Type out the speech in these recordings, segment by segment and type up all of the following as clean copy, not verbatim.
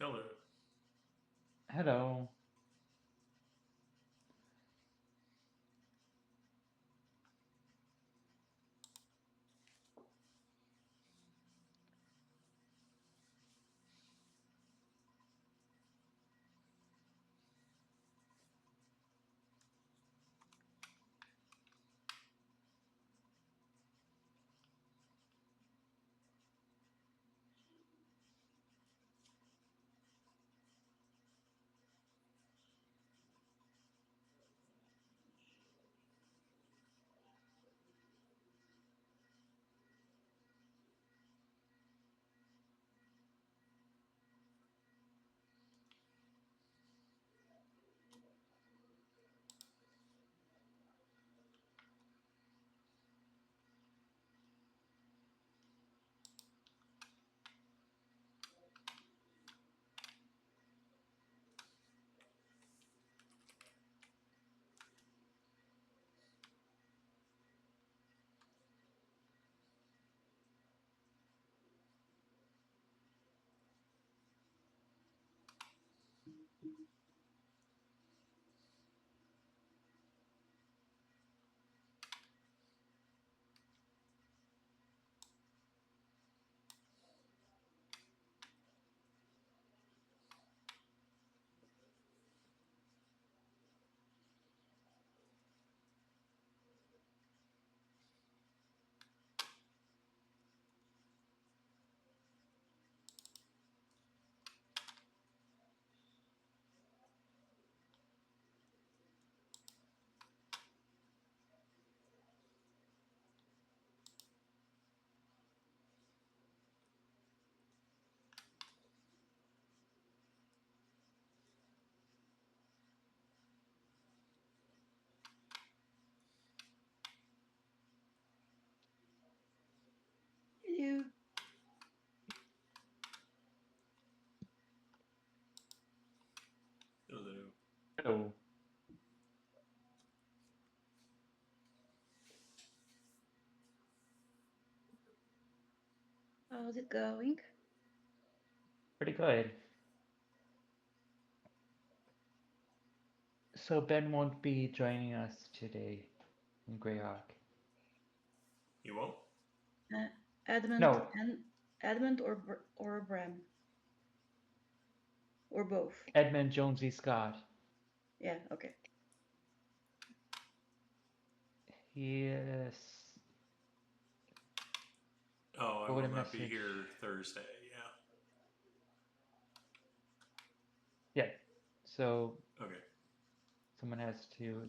Hello. Hello. Hello. Hello. Hello. How's it going? Pretty good. So Ben won't be joining us today in Grayhawk. You won't? Edmund No, and Edmund or Bram or both. Edmund Jonesy Scott. Yeah. Okay. He is Oh, I wrote will a not be message. here Thursday. Yeah. Yeah. So Okay. someone has to,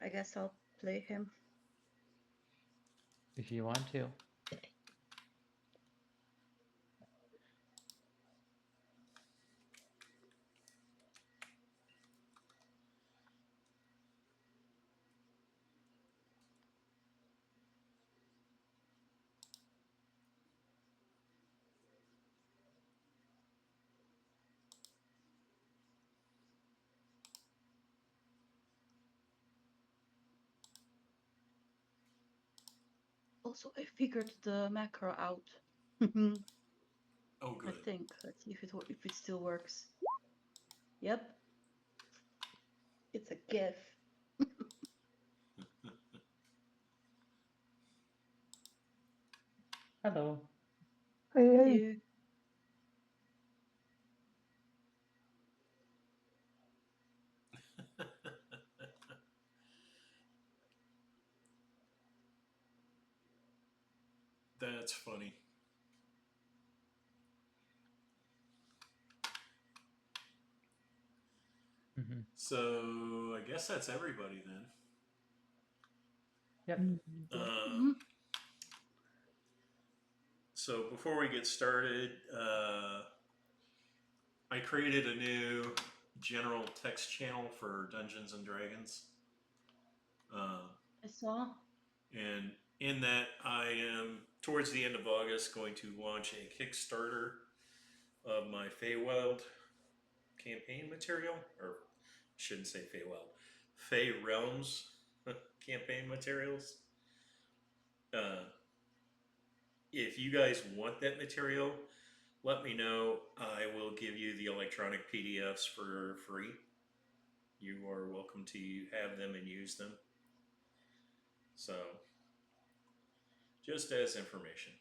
I guess I'll play him. if you want to. Also, I figured the macro out. I Oh, good. think. Let's see if it still works. Yep. It's a GIF. Hello. Hello. That's funny. Hmm. So I guess that's everybody then. Yep. Uh, Mhm. so before we get started, I created a new general text channel for Dungeons and Dragons. Uh, I saw. and in that, I am, towards the end of August, going to launch a Kickstarter of my Feywild campaign material, or shouldn't say Feywild, Fey Realms campaign materials. Uh, if you guys want that material, let me know. I will give you the electronic PDFs for free. You are welcome to have them and use them. So, just as information.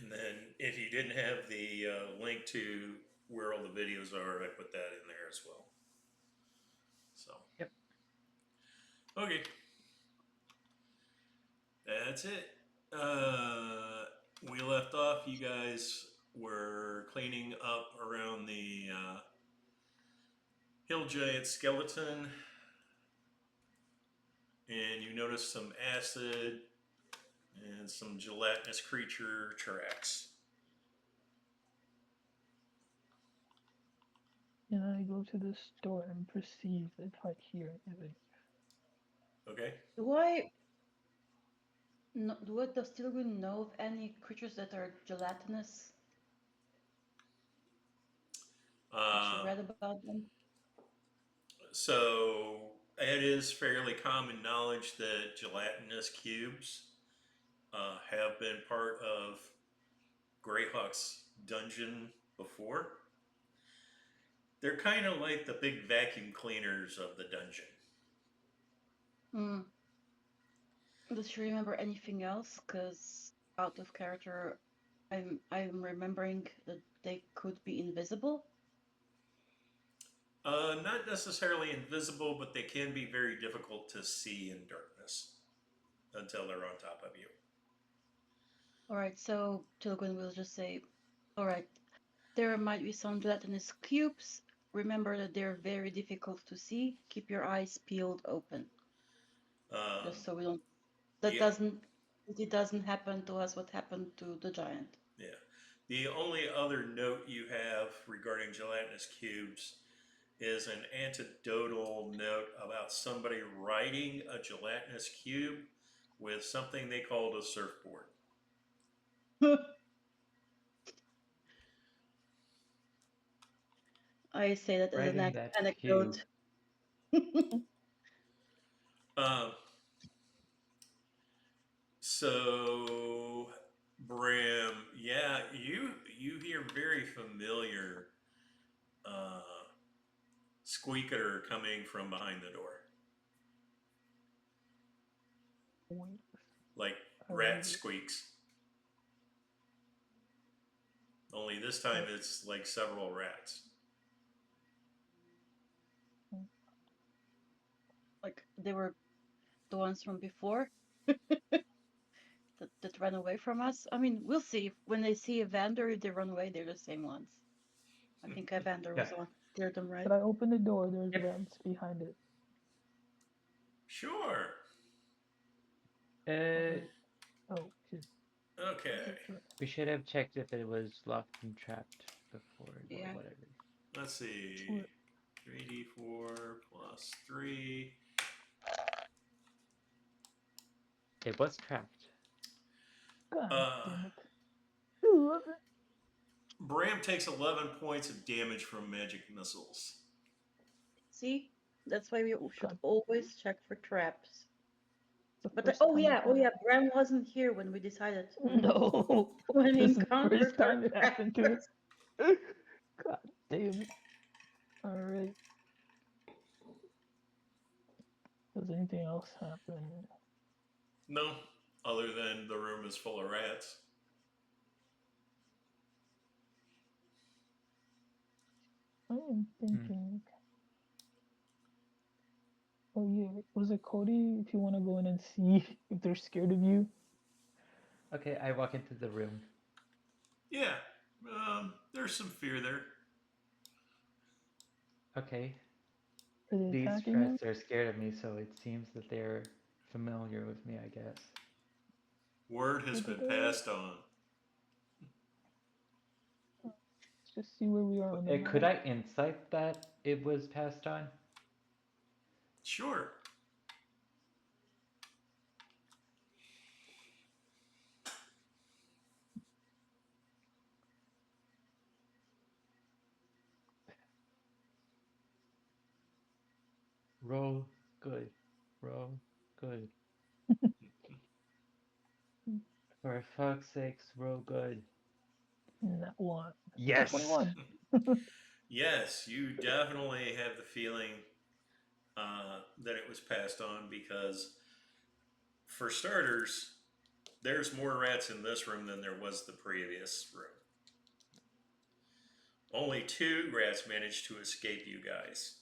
And then, if you didn't have the link to where all the videos are, I put that in there as well. So, Yep. okay, that's it. We left off. You guys were cleaning up around the hill giant skeleton, and you noticed some acid and some gelatinous creature tracks. And I go to the store and perceive if I hear anything. Okay. Does Tilgun know of any creatures that are gelatinous? Has she read about them? So it is fairly common knowledge that gelatinous cubes have been part of Grayhawk's dungeon before. They're kind of like the big vacuum cleaners of the dungeon. Hmm. Does she remember anything else? Because out of character, I'm remembering that they could be invisible. Not necessarily invisible, but they can be very difficult to see in darkness until they're on top of you. All right, so Tilgun will just say, all right, there might be some gelatinous cubes. Remember that they're very difficult to see. Keep your eyes peeled open, just so we don't. Yeah. It doesn't happen to us what happened to the giant. Yeah. The only other note you have regarding gelatinous cubes is an anecdotal note about somebody riding a gelatinous cube with something they called a surfboard. I say that as an Riding that anecdote. Um, so, Bram, yeah, you hear very familiar squeaker coming from behind the door, Wait, like I rat read it. squeaks. Only this time it's like several rats. Like they were the ones from before that ran away from us. I mean, we'll see. When they see Evander, if they run away, they're the same ones. I think Evander was Yeah. the one who cleared them, right? But I open the door, there's Yep. rats behind it. Sure. Oh, shit. Okay. We should have checked if it was locked and trapped before Yeah. or whatever. Let's see. What? 3d4 plus 3. It was trapped. God Uh, damn it. Ooh, okay. Bram takes 11 points of damage from magic missiles. See, that's why we should God. always check for traps. The But first oh time yeah, it Bram wasn't here when we decided. No. When we This is the encountered first time it our happened to traps. us. God damn it. Alright. Does anything else happen? No, other than the room is full of rats. I am thinking. Oh yeah, was it Cody? If you want to go in and see if they're scared of you. Okay, I walk into the room. Yeah, there's some fear there. Okay. Are they These attacking you? rats are scared of me, so it seems that they're familiar with me, I guess. Word has been passed on. Let's just see where we are on the Could map. I insight that it was passed on? Sure. Roll good. Roll good. For fuck's sakes, roll good. That one. Yes! 21. Yes, you definitely have the feeling that it was passed on because, for starters, there's more rats in this room than there was the previous room. Only 2 rats managed to escape you guys.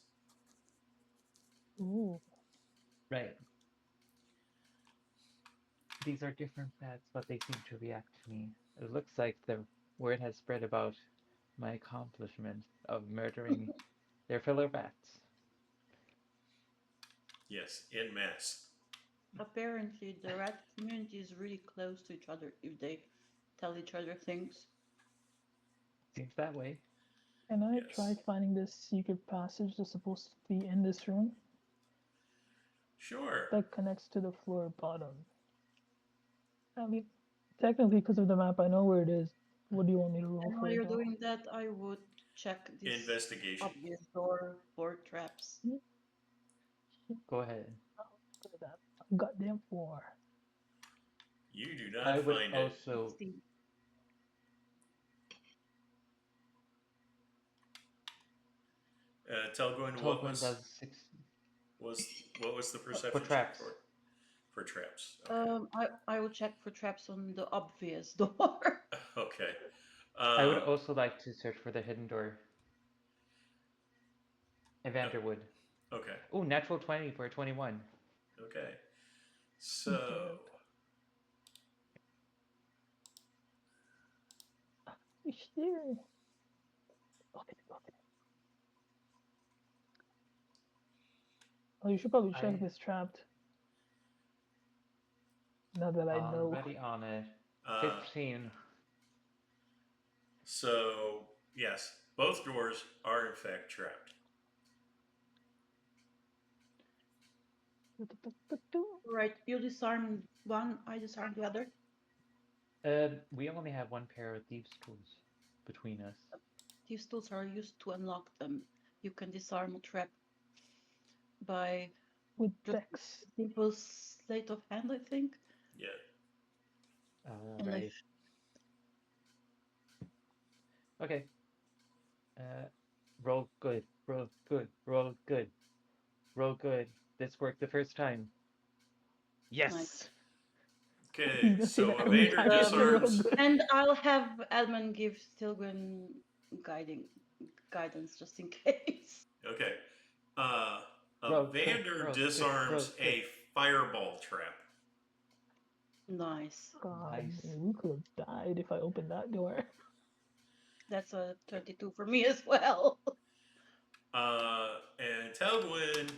Ooh. Right. These are different bats, but they seem to react to me. It looks like the word has spread about my accomplishment of murdering their fellow bats. Yes, en masse. Apparently, the rat community is really close to each other if they tell each other things. Seems that way. Can I Yes. try finding this secret passage that's supposed to be in this room Sure. that connects to the floor bottom? I mean, technically, because of the map, I know where it is. What do you want me to roll And for while it, you're though? doing that, I would check this Investigation. obvious door for traps. Go ahead. Look at that goddamn 4. You do I not would find it. also. 16. Tell Gwen what Tolkien was does 6 what was the perception for check traps. for traps? Okay. I will check for traps on the obvious door. Okay. I would also like to search for the hidden door. Evander would. Okay. Oh, natural 20 for a 21. Okay. So It's there. Open it. Oh, you should probably check if it's trapped. Now that I know. Already on it. uh, 15. so yes, both doors are in fact trapped. Right, you disarm one, I disarm the other. We only have one pair of thieves' tools between us. These tools are used to unlock them. You can disarm a trap by With just Dex. simple sleight of hand, I think. Yeah. And Alright. Okay. Roll good. Roll good. Roll good. Roll good. This worked the first time. Yes! Nice. Okay. He's gonna say So that every Evander time you roll disarms. good. And I'll have Edmund give Stilgren guidance just in case. Okay. Roll good, Evander roll good, disarms roll a fireball trap. Nice. God, Nice. we could have died if I opened that door. That's a 22 for me as well. And Telgwyn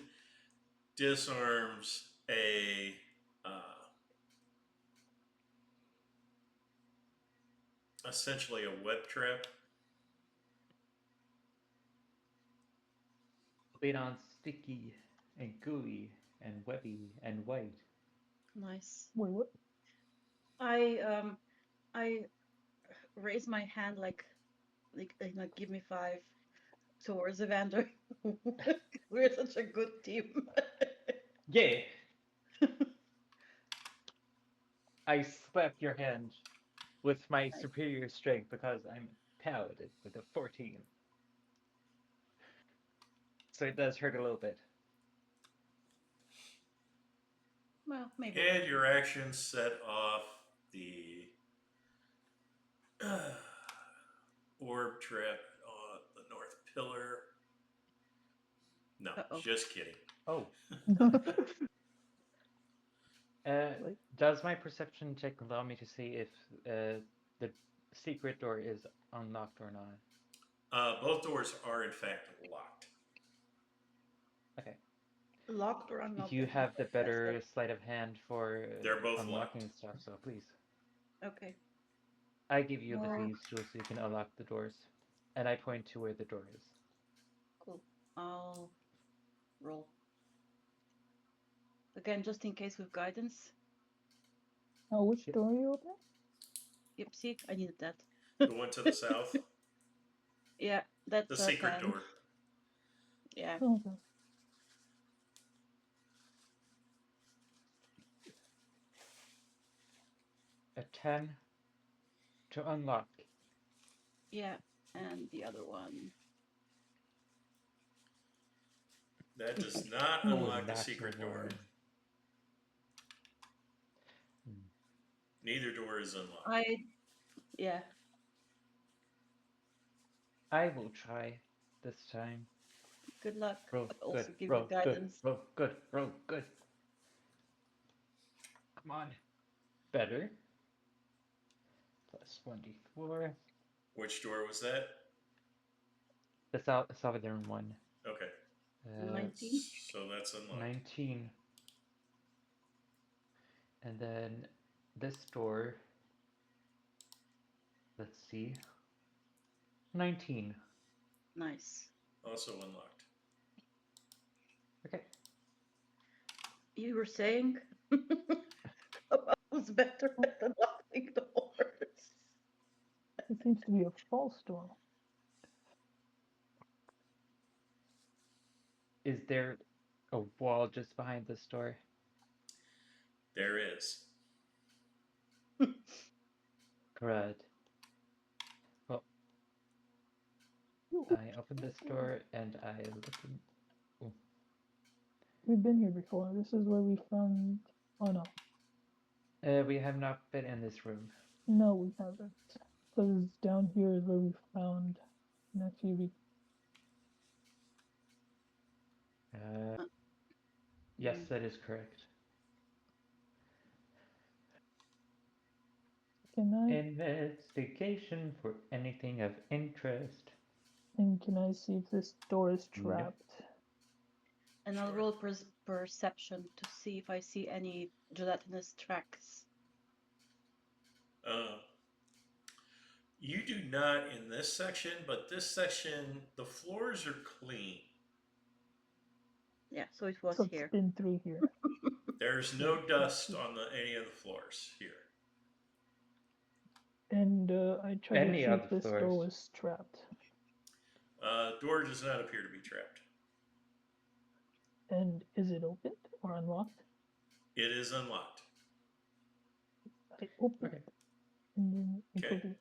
disarms a essentially a web trap. Made on sticky and gooey and webby and white. Nice. Wait, what? I raise my hand like give me 5 towards Evander. We're such a good team. Yeah! I slap your hand with my superior strength because I'm paladin with a 14. So it does hurt a little bit. Well, maybe. And your actions set off the orb trap on the north pillar. No, Uh-oh. just kidding. Oh. Does my perception check allow me to see if the secret door is unlocked or not? Both doors are in fact locked. Okay. Locked or unlocked? You have the That's better sleight of hand for They're both unlocking locked. stuff, so please. Okay. I give you the Well- thieves tool so you can unlock the doors. And I point to where the door is. Cool. I'll roll. Again, just in case with guidance. Oh, which door are you opening? Yep, see, I needed that. The one to the south, Yeah, that's the secret 10. door. Yeah. Oh, okay. A 10 to unlock. Yeah, and the other one. That does not Oh, unlock the natural secret door. one. Hmm. Neither door is unlocked. Yeah. I will try this time. Good luck. Roll But good, also give roll you good, guidance. roll good, roll good. Come on. Better. Plus 1d4. Which door was that? The southern one. Okay. 19. So that's unlocked. 19. And then this door. Let's see. 19. Nice. Also unlocked. Okay. You were saying I was better at unlocking doors. It seems to be a false door. Is there a wall just behind this door? There is. Correct. Well, Ooh, I open this door and I look in. we've been here before. This is where we found. Oh no, We have not been in this room. no, we haven't. Because down here is where we found nephew. Yes, that is correct. Can I Investigation for anything of interest. can I see if this door is No. trapped? And I'll Sure. roll perception to see if I see any gelatinous tracks. You do not in this section, but this section, the floors are clean. Yeah, so it was So it's here. been through here. There's no dust on any of the floors here. And I tried to Any see other if this door floors? was trapped. Door does not appear to be trapped. And is it opened or unlocked? It is unlocked. I open Okay. it. And then I go Okay. to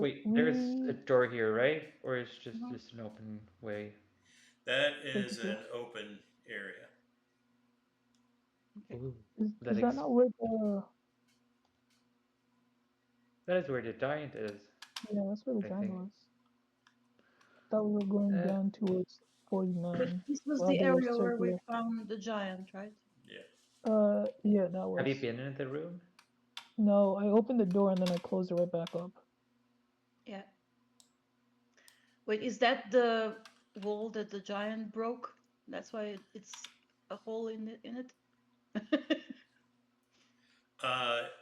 Wait, there's a door here, right? Or is just Mhm. this an open way? That Take is it an to- open area. Okay. Ooh, Is that not where the that is where the giant is. yeah, that's where the I giant think. was. Thought we were going down towards 49. This was Well, the they were area where we circular. found the giant, right? Yeah. Yeah, that Have you was. been in the room? No, I opened the door and then I closed it right back up. Yeah. Wait, is that the wall that the giant broke? That's why it's a hole in it?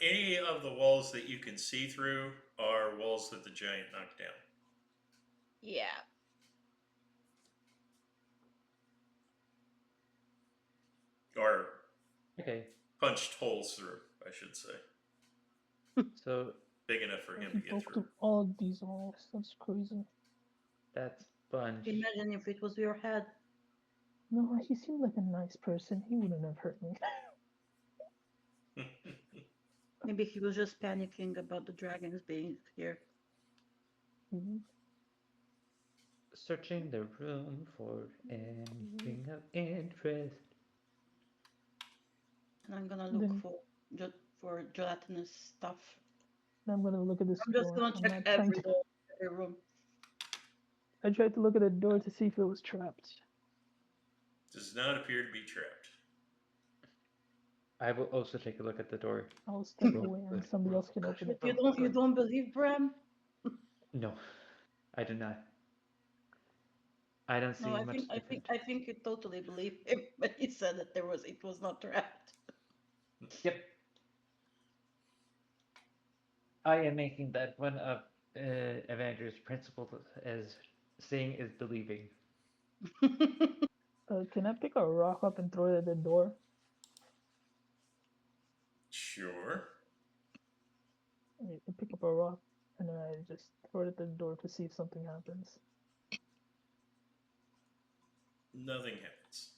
Any of the walls that you can see through are walls that the giant knocked down. Yeah. Or Okay. punched holes through, I should say. So Big enough for him He to get broke through. through all of these walls. That's crazy. that's bunch. Imagine if it was your head. No, he seemed like a nice person. He wouldn't have hurt me. Maybe he was just panicking about the dragons being here. Searching the room for anything of interest. And I'm gonna look Then- for gelatinous stuff. I'm gonna look at this I'm just door. gonna I'm check not trying every to. room. I tried to look at the door to see if it was trapped. Does not appear to be trapped. I will also take a look at the door. I'll step Roll away and good, somebody roll else can good, open it. You roll don't good. believe Bram? No, I do not. I don't see No, I much different. think you totally believe him when he said that it was not trapped. Yep. I am making that one of Avengers' principles as seeing is believing. Can I pick a rock up and throw it at the door? Sure. I pick up a rock and then I just throw it at the door to see if something happens. Nothing happens.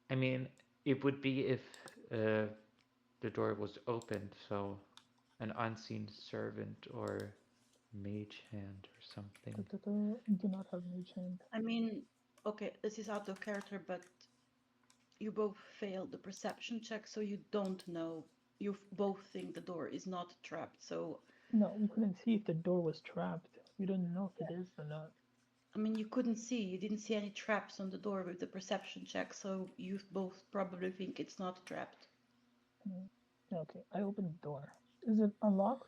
I mean, it would be if the door was opened, so an unseen servant or mage hand or something. Do not have mage hand. I mean, okay, this is out of character, but you both failed the perception check, so you don't know. You both think the door is not trapped, so No, we couldn't see if the door was trapped. We don't know if it is or not. I mean, you couldn't see. You didn't see any traps on the door with the perception check, so you both probably think it's not trapped. Okay, I opened the door. Is it unlocked?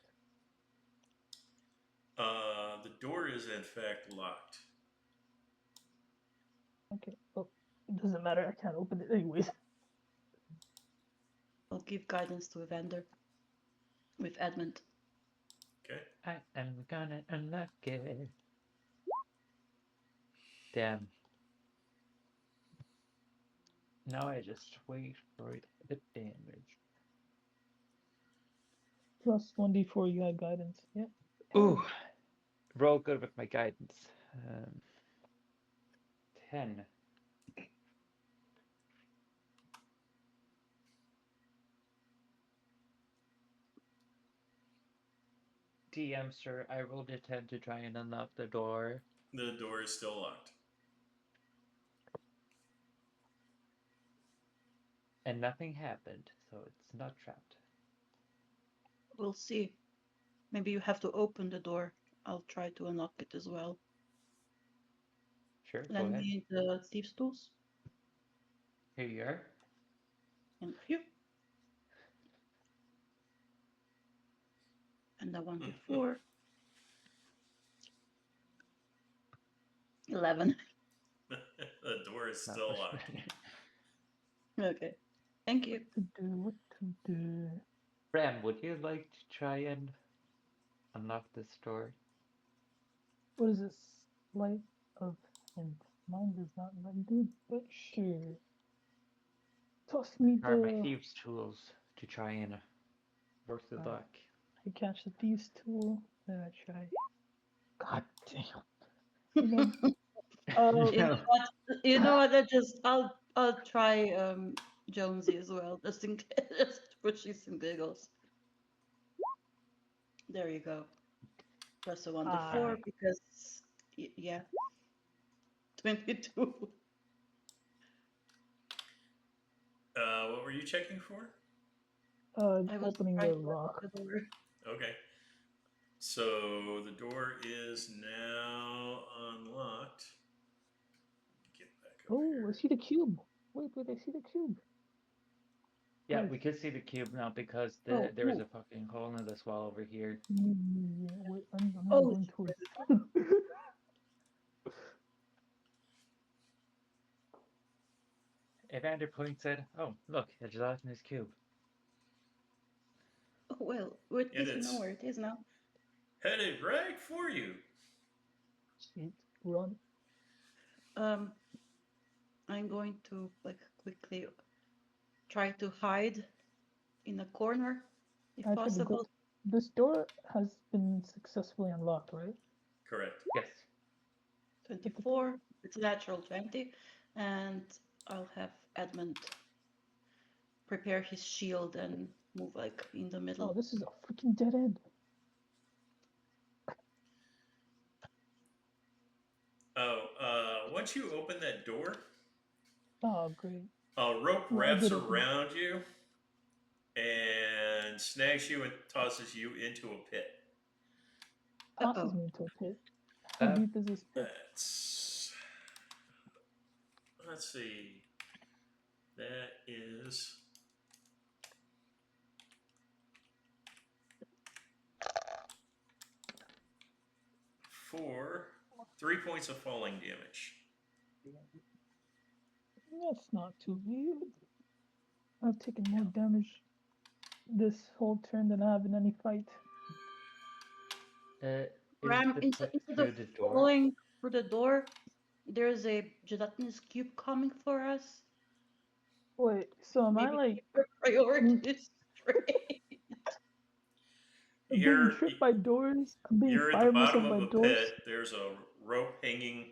The door is in fact locked. Okay, well, it doesn't matter. I can't open it anyways. I'll give guidance to Evander with Edmund. Okay. I am gonna unlock it. Damn. Now I just wait for the damage. Plus 1d4, you had guidance. Yeah. Ooh, roll good with my guidance. 10. DM, sir, I rolled a 10 to try and unlock the door. The door is still locked. And nothing happened, so it's not trapped. We'll see. Maybe you have to open the door. I'll try to unlock it as well. Sure, go Lend ahead. me the thieves' tools. Here you are. Thank you. And the one before. 11. The door is Not still much locked. Okay. Thank you. What to do? Bram, would you like to try and unlock this door? What is this? Sleight of hand. Mine does not let do, but sure. Toss me Try my the. thieves' tools to try and work the Alright. luck. I catch the thieves tool. Then I try. God damn. You know. You know No. what? You know what? I'll try Jonesy as well, just in case, just for shits and giggles. There you go. Plus a 1 to 4 because yeah, 22. What were you checking for? I was Opening trying the to lock. open the door. Okay. So the door is now unlocked. Get back over Oh, I here. see the cube. Wait, I see the cube. Yeah, Nice. we could see the cube now because Oh, there is oh. a fucking hole in this wall over here. Yeah, wait, I'm not Oh, going towards it. Evander points at, oh, look, a gelatinous cube. oh well, at And least we know it's where it is now. headed right for you. Sweet, run. I'm going to like quickly try to hide in a corner if I tried to go. possible. This door has been successfully unlocked, right? Correct. Yes. 24. It's a natural 20, and I'll have Edmund prepare his shield and move like in the Oh, middle. this is a freaking dead end. Once you open that door, Oh, great. a rope Yeah, I wraps did open it. around you and snags you and tosses you into a pit. Tosses Uh-oh. me into a pit. How deep is this pit? Let's see. That is 3 points of falling damage. That's not too bad. I've taken more damage this whole turn than I have in any fight. Is Ram, the instead pit of through the door? falling through the door, there's a gelatinous cube coming for us. Wait, so am I Maybe like keep our priorities straight. being You're tripped by doors? I'm being you're at the fired bottom myself of by a doors? pit. There's a rope hanging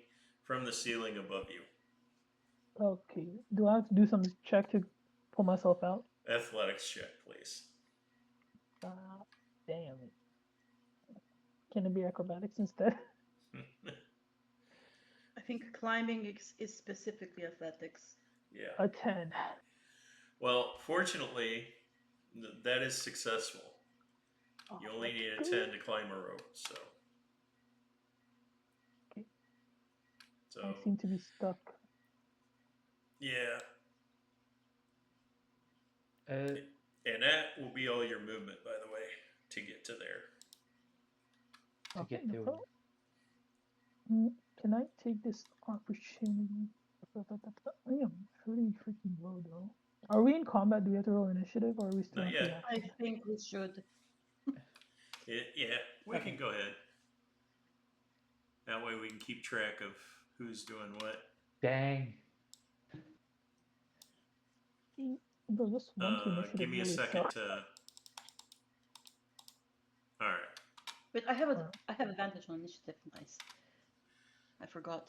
from the ceiling above you. Okay. Do I have to do some check to pull myself out? Athletics check, please. Damn it. Can it be acrobatics instead? I think climbing is specifically athletics. Yeah. A 10. Well, fortunately, that is successful. Oh, You only that's need a good. 10 to climb a rope, so. Okay. So, I seem to be stuck. yeah. Uh, And that will be all your movement, by the way, to get to there. to Okay, get no through. problem. Can I take this opportunity? I am pretty freaking low though. Are we in combat? Do we have to roll initiative or are we still Not in yet. free I action? think we should. Yeah, we Okay. can go ahead. That way we can keep track of who's doing what. Dang. Bro, this one to initiative Give me a really second sucks. to. All right. But I have Alright. I have advantage on initiative. Nice. I forgot.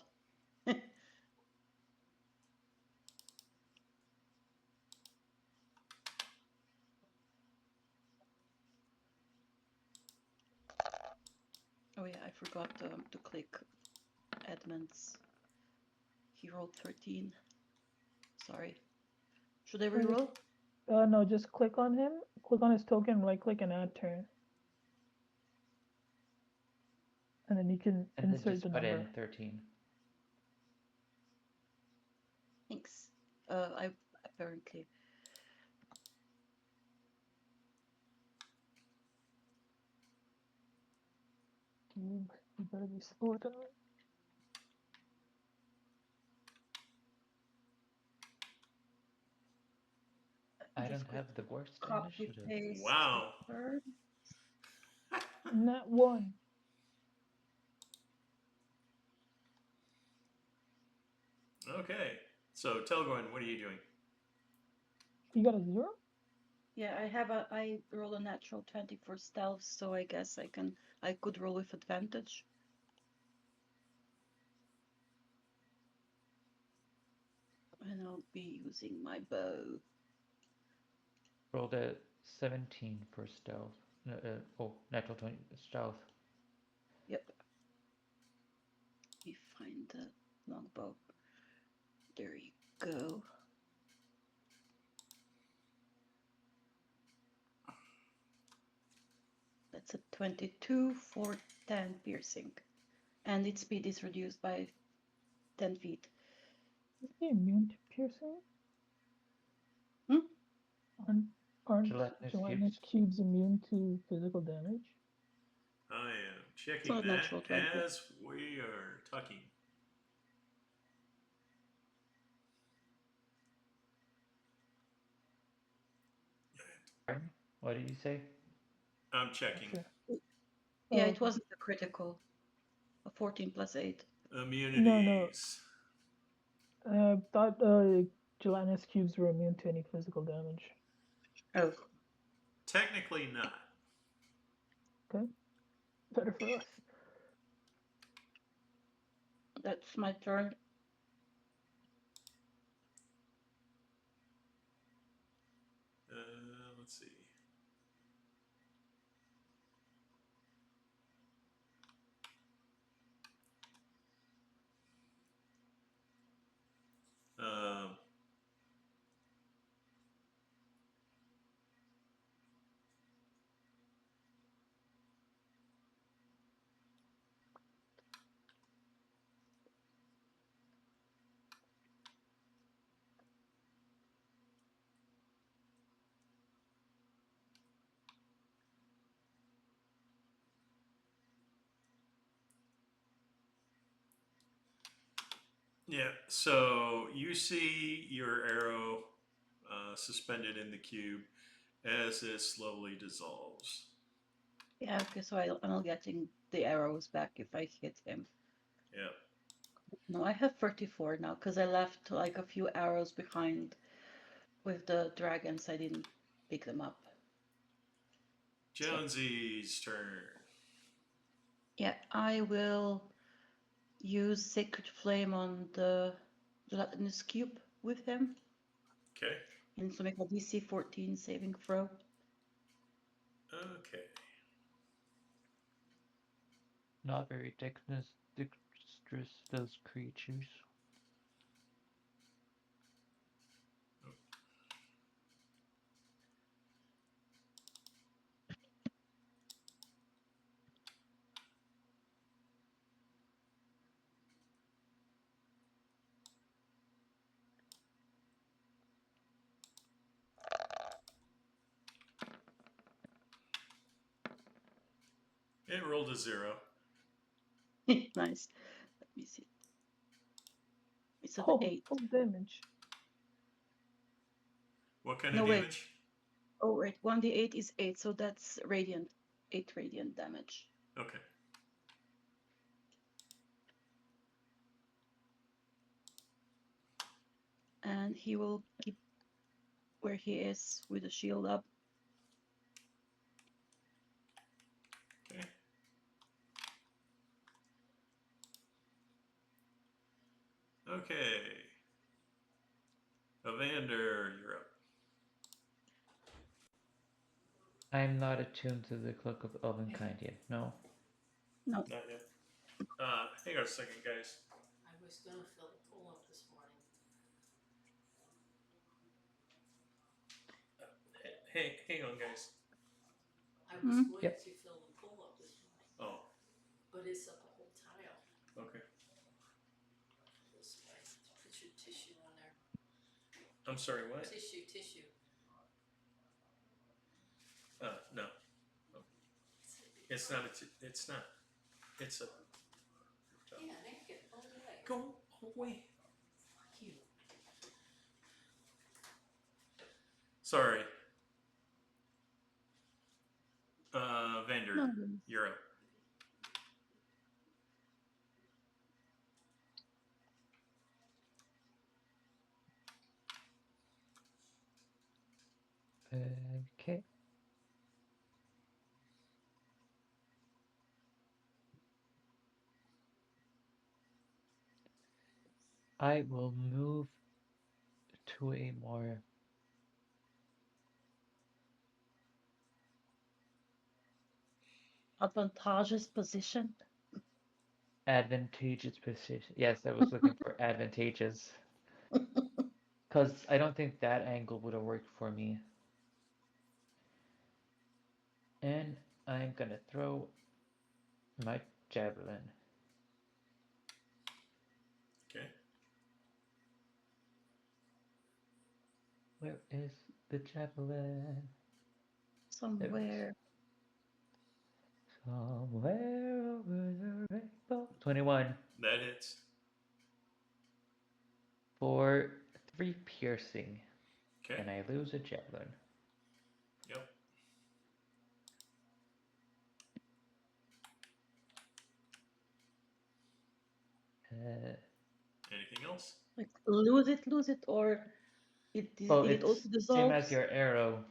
Oh yeah, I forgot to click Edmund's. He rolled 13. Sorry. Should I reroll? No, just click on him, click on his token, right click and add turn. And then you can And then insert just the put number. in 13. Thanks. I apparently. You better be slower than me. I just don't have the worst copy initiative. paste. Wow. Word. Not one. Okay. So, Telgorn, what are you doing? You got a 0? Yeah, I roll a natural 20 for stealth, so I guess I could roll with advantage. And I'll be using my bow. Rolled a 17 for stealth. Natural 20 stealth. Yep. Let me find the longbow. There you go. That's a 22 for 10 piercing. And its speed is reduced by 10 feet. Is he immune to piercing? Hmm? Aren't Gelatinous gelatinous cubes. cubes immune to physical damage? I am It's checking not a natural that 20. as we are talking. Pardon? What did you say? I'm checking. Sure. Yeah, Oh, it wasn't a critical. A 14 plus 8. Immunities. I thought gelatinous cubes were immune to any physical damage. Oh. Technically not. Okay. Better for us. That's my turn. Let's see. Um, yeah, so you see your arrow suspended in the cube as it slowly dissolves. Yeah, okay, so I'm not getting the arrows back if I hit him. Yeah. No, I have 34 now because I left like a few arrows behind with the dragons. I didn't pick them up. Jonesy's turn. Yeah, I will use Sacred Flame on the gelatinous cube with him. Okay. And so make a DC 14 saving throw. Okay. Not very dexterous, those creatures. It rolled a 0. Nice. Let me see. It's an 8. Full damage. What kind No, of wait. damage? Oh, right. 1d8 is 8, so that's radiant. 8 radiant damage. Okay. And he will keep where he is with the shield up. Okay. Okay. Evander, you're up. I'm not attuned to the Cloak of Elvenkind yet, no. No. Not yet. Hang on a second, guys. I was gonna fill the pool up this morning. Hang on, guys. I was going Yep. to fill the pool up this morning, Oh, but it's up a whole tile okay. this way. Put your tissue on there. I'm sorry, what? Tissue. No. It's not. It's not. It's a. Yeah, naked, all the way. Go away. Fuck you. Sorry. Vendor, No. you're up. Okay. I will move to a more Advantageous position. advantageous position. Yes, I was looking for advantageous. Because I don't think that angle would have worked for me. And I'm gonna throw my javelin. Okay. Where is the javelin? Somewhere. Somewhere over the rainbow. 21 That hits. for 3 piercing. Okay. And I lose a javelin. Yep. Anything else? Like lose it, or Oh, did it it's also same dissolve? as your arrow.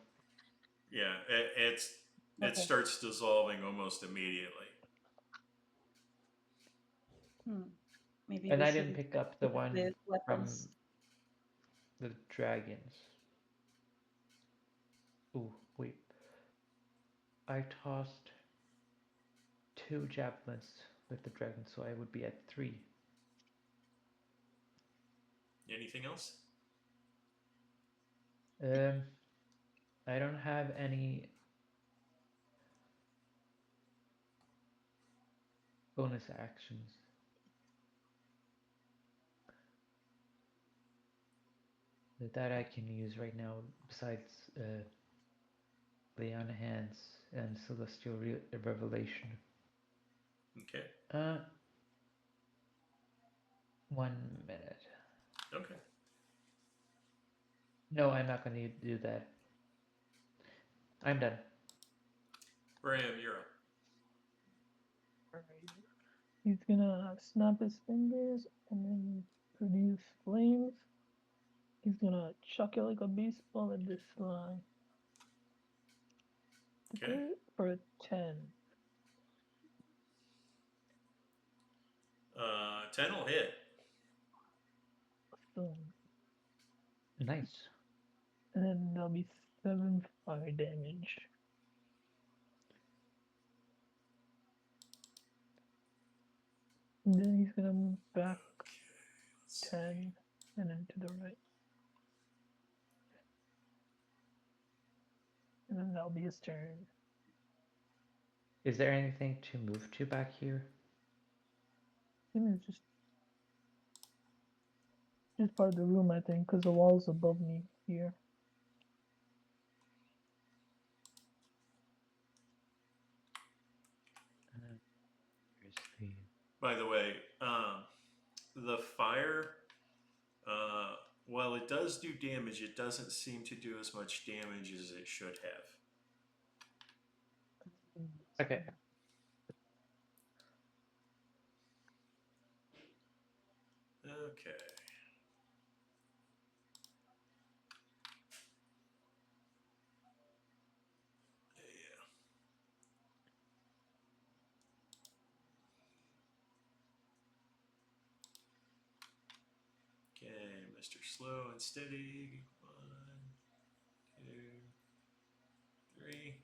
Yeah. It Okay. starts dissolving almost immediately. Maybe And we I should didn't pick up the equip one the from weapons. the dragons. Ooh, wait. I tossed 2 javelins with the dragon, so I would be at 3. Anything else? I don't have any bonus actions. That I can use right now besides Lay on Hands and Celestial Revelation. Okay. 1 minute. Okay. No, I'm not going to do that. I'm done. Graham, you're up. Alright. He's gonna snap his fingers and then produce flames. He's gonna chuck it like a baseball at this line. Okay. For a 10. 10 will hit. So Nice. And then there'll be 7 fire damage. And then he's gonna move back Let's see. 10 and then to the right. And then that'll be his turn. Is there anything to move to back here? I think it's just part of the room, I think, because the wall's above me here. Here's the. By the way, the fire, while it does do damage, it doesn't seem to do as much damage as it should have. Okay. Okay. Yeah. Okay, Mr. Slow and Steady. 1, 2, 3.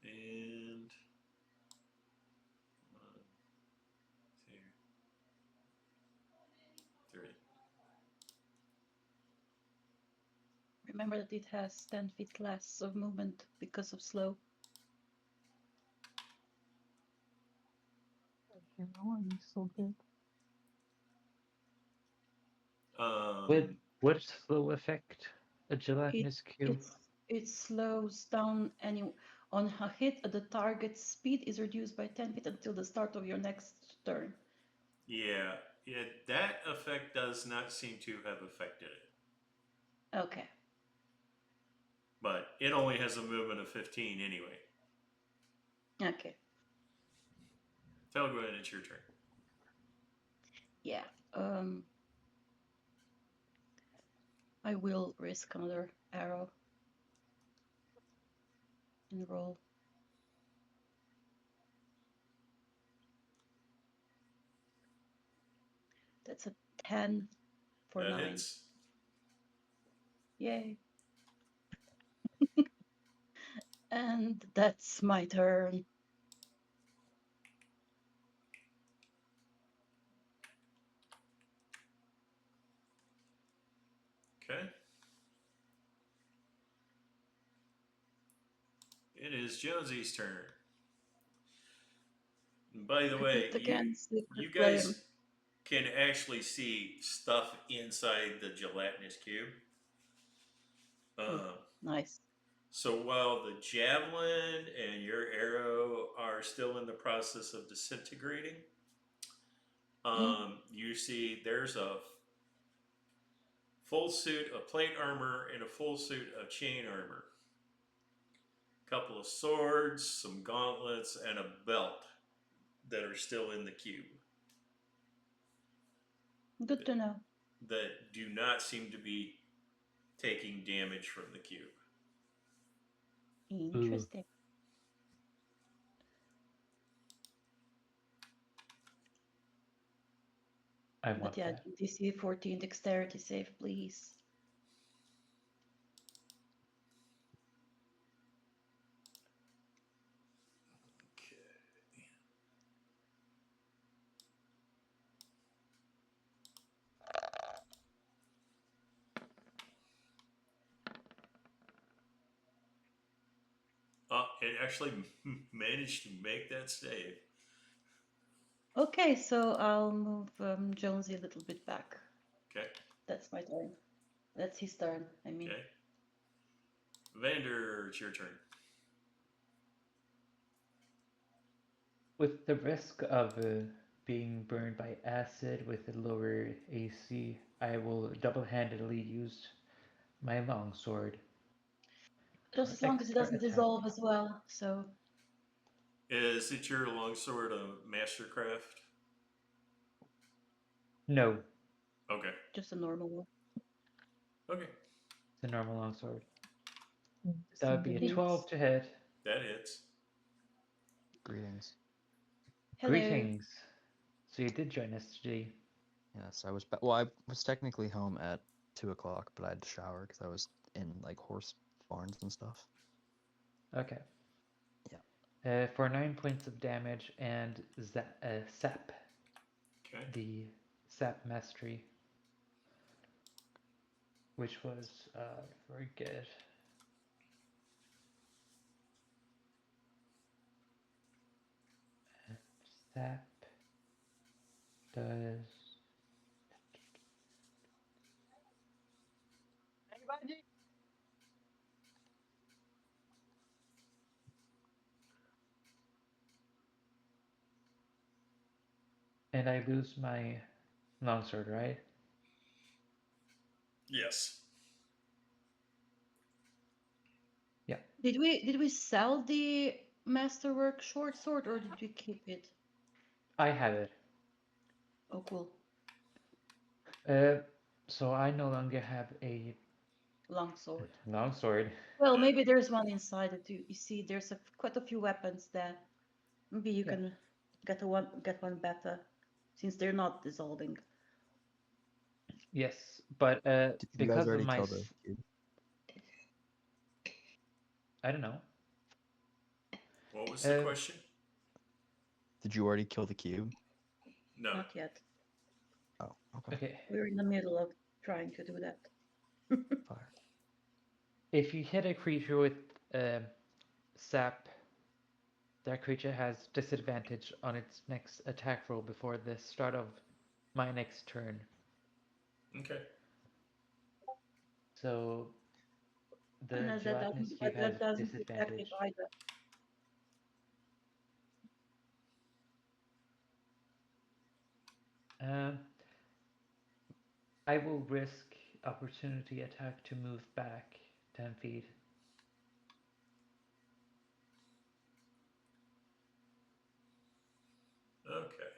And 1, 2, 3. Remember that it has 10 feet less of movement because of slow. You know, he's so good. Would slow affect a gelatinous cube? It slows down any on a hit. The target's speed is reduced by 10 feet until the start of your next turn. Yeah, that effect does not seem to have affected it. Okay. But it only has a movement of 15 anyway. Okay. Telgren, it's your turn. Yeah. I will risk another arrow and roll. That's a 10 for That 9. hits. Yay. And that's my turn. Okay. It is Jonesy's turn. And by the way, Hit again, you Secret Flame. guys can actually see stuff inside the gelatinous cube. Nice. So while the javelin and your arrow are still in the process of disintegrating, you see there's a full suit of plate armor and a full suit of chain armor, a couple of swords, some gauntlets, and a belt that are still in the cube Good to know. that do not seem to be taking damage from the cube. Interesting. I want But yeah, that. DC 14 dexterity save, please. It actually managed to make that save. Okay, so I'll move Jonesy a little bit back. Okay. That's my turn. That's his turn, I mean. Okay. Vander, it's your turn. With the risk of being burned by acid with a lower AC, I will double-handedly use my longsword. Just as long as it Extra doesn't attack. dissolve as well, so. Is it your longsword a mastercraft? No, Okay. Just a normal one. Okay. it's a normal longsword. Mm, That would be a Hits. 12 to hit. That hits. Greetings. Hello. Greetings. So you did join us today. Yes, I was. Well, I was technically home at 2 o'clock, but I had to shower because I was in like horse barns and stuff. Okay. Yeah. For 9 points of damage and sap, Okay. the sap mastery, which was very good. Sap does and I lose my longsword, right? Yes. Yeah. Did we sell the masterwork short sword or did we keep it? I have it. Oh, cool. So I no longer have a Long sword. longsword. Well, maybe there's one inside it. You see, there's quite a few weapons there. Maybe you Yeah. can get one better, since they're not dissolving. Yes, but Did you guys because of already my kill the cube? I don't know. What was the question? Did you already kill the cube? No. Not yet. Oh, okay. Okay. We're in the middle of trying to do that. Fire. If you hit a creature with sap, that creature has disadvantage on its next attack roll before the start of my next turn. Okay. So the And gelatinous cube has that doesn't affect it disadvantage. either. I will risk opportunity attack to move back 10 feet. Okay.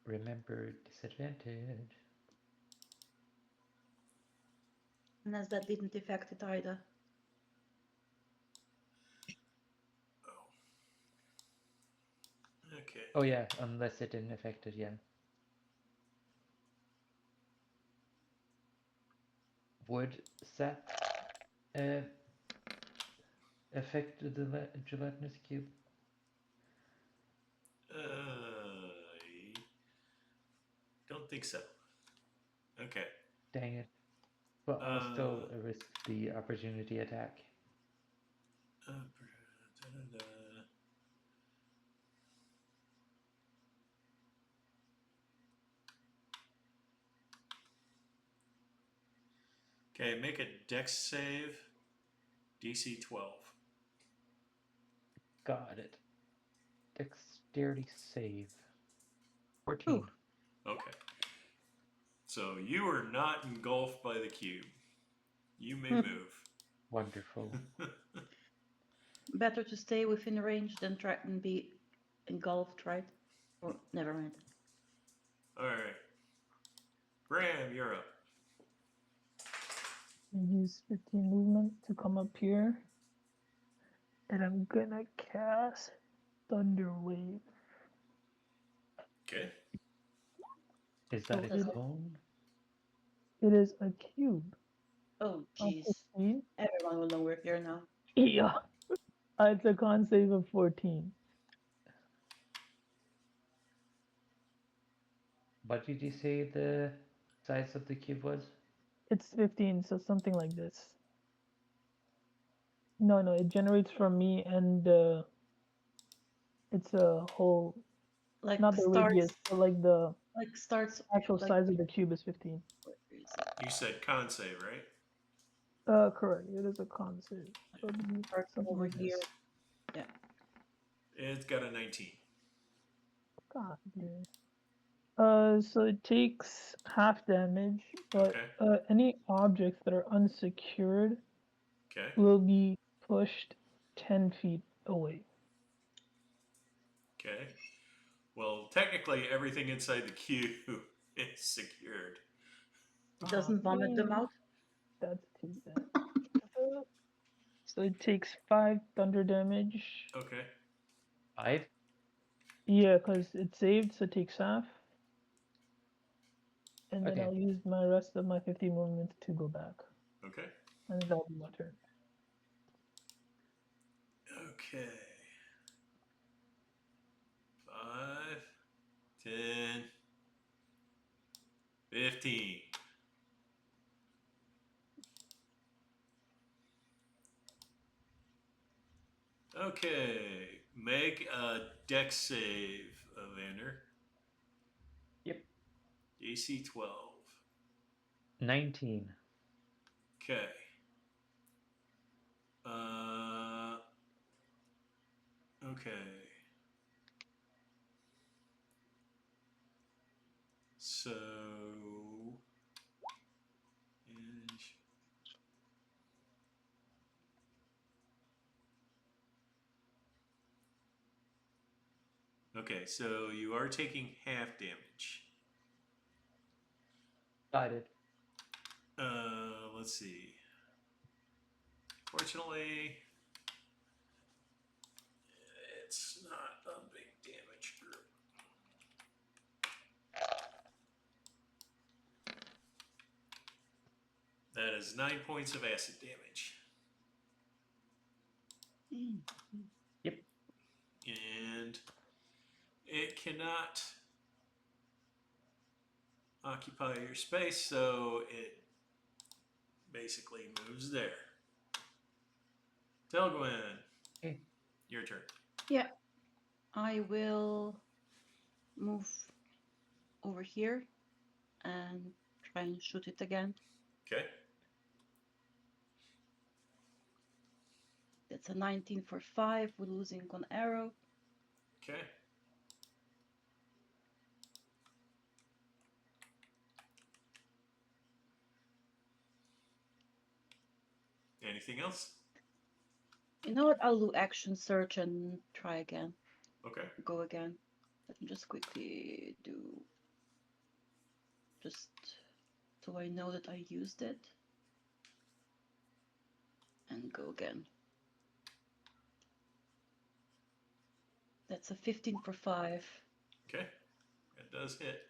Remember disadvantage. And as that didn't affect it either. Oh. Okay. Oh yeah, unless it didn't affect it, yeah. Would sap affect the gelatinous cube? I don't think so. Okay. Dang it. But I'll still risk the opportunity attack. Okay, make a dex save. DC 12. Got it. Dexterity save. 14. Ooh. Okay. So you are not engulfed by the cube. You may move. Wonderful. Better to stay within range than try and be engulfed, right? Or never mind. All right. Graham, you're up. I use 15 movement to come up here. And I'm gonna cast Thunder Wave. Okay. Is that Oh, its that's- own? It is a cube. Oh, of jeez. 15. Everyone will know we're here now. Yeah. It's a con save of 14. What did you say the size of the cube was? It's 15, so something like this. No, it generates from me, and it's a whole, Like not the starts, radius, but like the like starts. actual like- size of the cube is 15. You said con save, right? Correct. It is a con save. So it'd be Starts something over like this. here. Yeah. It's got a 19. God, yeah. So it takes half damage, but Okay. any objects that are unsecured Okay. will be pushed 10 feet away. Okay. Well, technically, everything inside the cube is secured. It doesn't vomit them out. That's too bad. So it takes 5 thunder damage. Okay. 5. Yeah, because it saved, so it takes half. And then Okay. I'll use my rest of my 50 movement to go back. Okay. And then that'll be my turn. Okay. 5, 10, 15. Okay. Make a dex save, Evander. Yep. AC 12. 19. Okay. Okay. So. Okay, so you are taking half damage. Got it. Let's see. Fortunately, it's not a big damage group. That is 9 points of acid damage. Yep. And it cannot occupy your space, so it basically moves there. Telgwyn, Okay. your turn. Yeah. I will move over here and try and shoot it again. Okay. That's a 19 for 5 with losing one arrow. Okay. Anything else? You know what? I'll do action search and try again. Okay. Go again. Let me just quickly do. Just so I know that I used it. And go again. That's a 15 for 5. Okay. That does hit.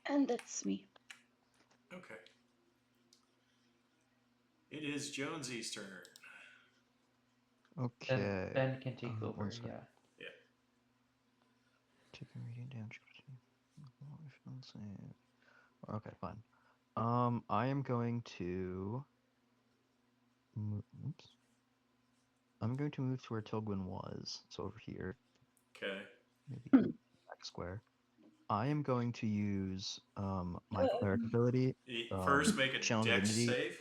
And that's me. Okay. It is Jonesy's turn. Then Okay. Ben can take over, one sec. yeah. Taking radiant damage. Okay, fine. I am going to oops. I'm going to move to where Tilgwyn was, so over here, Okay. maybe back square. I am going to use my cleric ability. First, make a Channel dex Divinity. save,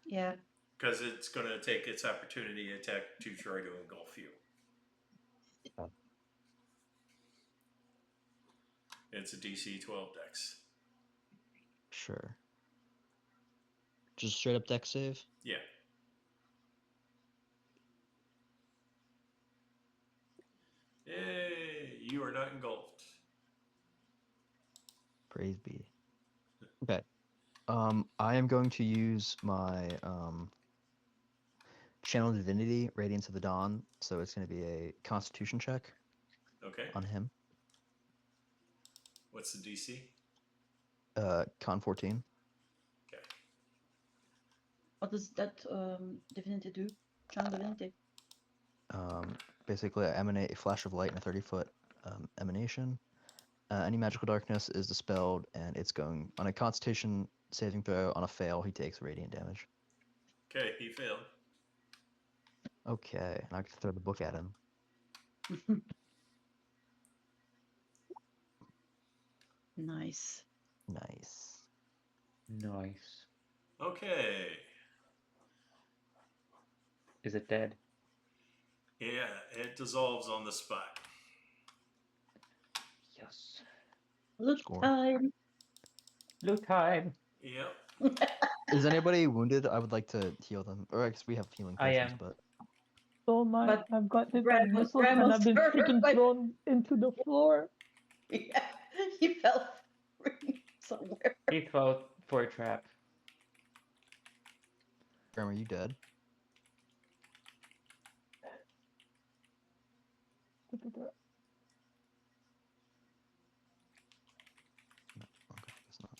Yeah. because it's going to take its opportunity attack to try to engulf you. Oh. It's a DC 12 dex. Sure. Just straight up dex save? Yeah. Yay! You are not engulfed. Praise be. Okay. I am going to use my Channel Divinity, Radiance of the Dawn, so it's going to be a Constitution check Okay. on him. What's the DC? Con 14. Okay. What does that divinity do? Channel divinity. Basically, I emanate a flash of light in a 30-foot emanation. Any magical darkness is dispelled, and it's going on a Constitution saving throw. On a fail, he takes radiant damage. Okay, he failed. Okay, and I can throw the book at him. Nice. Nice. Nice. Okay. Is it dead? Yeah, it dissolves on the spot. Yes. Loot Score. time. Loot time. Yep. Is anybody wounded? I would like to heal them. Or I guess we have healing I potions, am. but So But I've got hit by Bram missiles and was I've been hurt freaking by- thrown into the floor. Yeah, he fell somewhere. He fell for a trap. Graham, are you dead? No. Okay, guess not.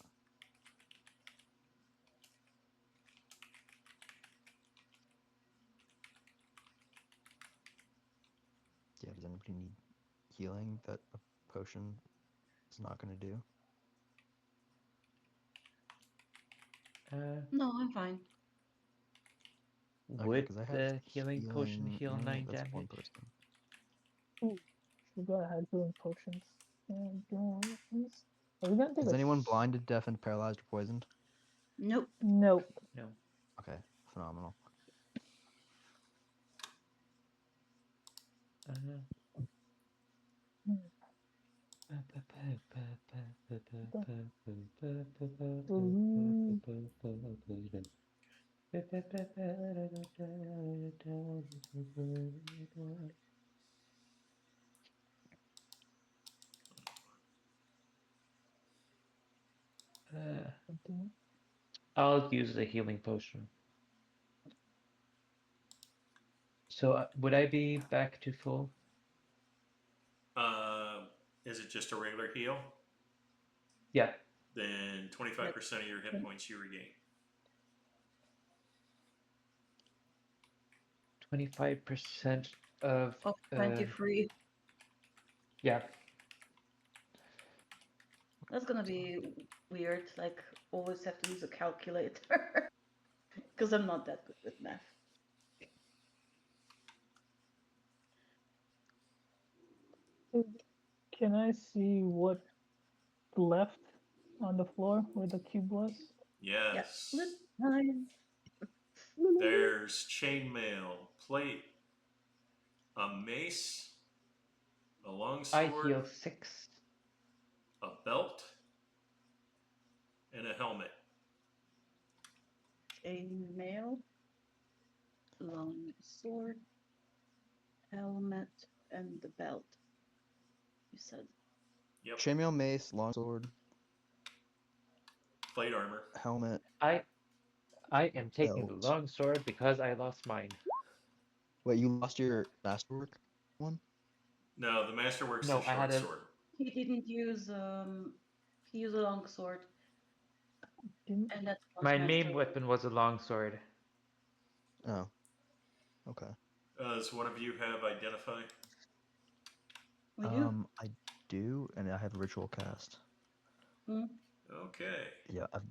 Yeah, does anybody need healing that a potion is not going to do? No, I'm fine. Okay, Would because I have the healing potion heal 9 that's one damage? person. Ooh, forgot I had healing potions. And are we gonna take Is a anyone blinded, deafened, paralyzed, or poisoned? Nope. Nope. No. Okay, phenomenal. Uh-huh. Ooh. Okay. I'll use the healing potion. So would I be back to full? Is it just a regular heal? Yeah. Then 25% of your hit points you regain. 25% of Of 23. yeah. That's gonna be weird. Like, always have to use a calculator. Because I'm not that good with math. Can I see what left on the floor where the cube was? Yes. Yeah. Nine. There's chainmail, plate, a mace, a I longsword, heal 6. a belt, and a helmet. Chainmail, long sword, helmet, and the belt. You said. Yep. Chainmail, mace, longsword, Plate armor. helmet. I am taking the Belt. long sword because I lost mine. Wait, you lost your masterwork one? No, the masterwork's No, the I had short a sword. He didn't use he used a long sword, Didn't and that's not my main master. weapon was a long sword. Oh, okay. Does one of you have identify? We do. I do, and I have a ritual cast. Okay. Yeah. And,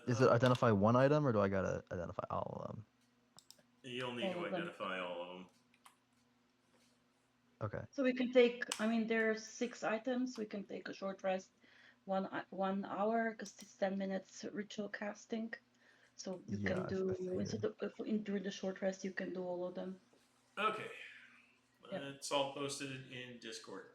Is it identify one item, or do I gotta identify all of them? You'll need All to of them. identify all of them. Okay. So we can take. I mean, there are 6 items. We can take a short rest, 1 hour, because it's 10 minutes ritual casting. So you Yeah, can I do figured. instead of during the short rest, you can do all of them. Okay. Yep. It's all posted in Discord.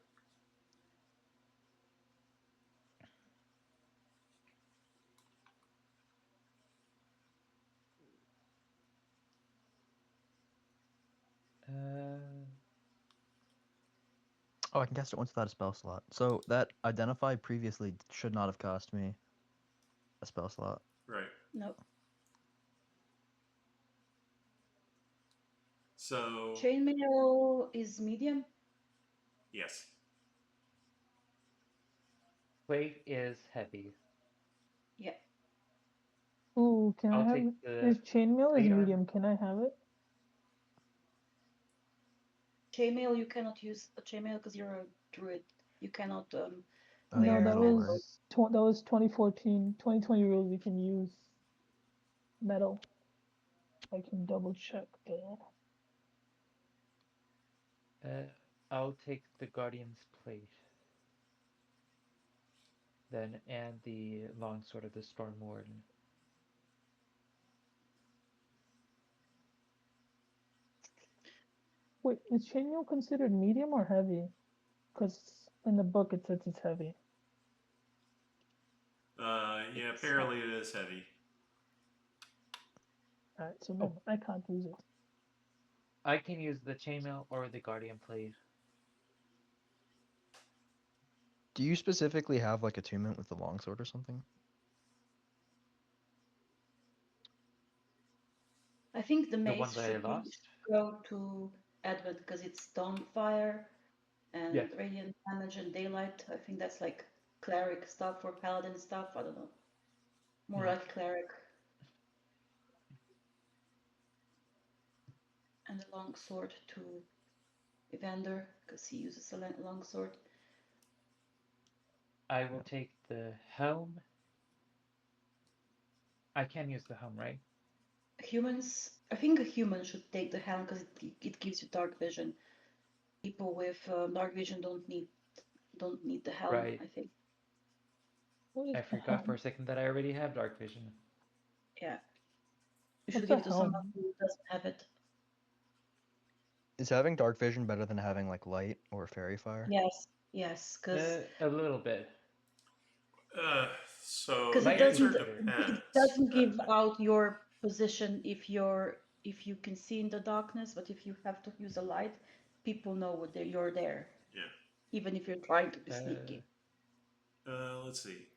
Oh, I can cast it once without a spell slot. So that identify previously should not have cost me a spell slot. Right. No. So, Chainmail is medium. yes. Plate is heavy. Yeah. Ooh, can I I'll have take the if chainmail is plate armor. medium, can I have it? Chainmail, you cannot use a chainmail because you're a druid. You cannot Oh, No, wear that metal, metal. was that was 2014, 2020 rules. You can use metal. I can double check though. I'll take the Guardian's plate. Then and the longsword of the Storm Warden. Wait, is chainmail considered medium or heavy? Because in the book it says it's heavy. Yeah, apparently it is heavy. Alright, so no, I can't use it. I can use the chainmail or the Guardian plate. Do you specifically have like attunement with the longsword or something? I think the The mace ones I should lost? go to Edmund because it's stone fire and Yeah. radiant damage and daylight. I think that's like cleric stuff or paladin stuff. I don't know. More Mhm. like cleric. And a long sword to Evander because he uses a long sword. I will take the helm. I can use the helm, right? Humans, I think a human should take the helm because it gives you dark vision. People with dark vision don't need the helm. Right. I think. What is I the forgot for helm? a second that I already have dark vision. Yeah. You What's should the give it to someone helm? who doesn't have it. Is having dark vision better than having like light or fairy fire? Yes, because A little bit. So it the Might be doesn't answer better. depends. give out your position if you can see in the darkness, but if you have to use a light, people know you're there. Yeah. Even if you're trying to be sneaky. Let's see.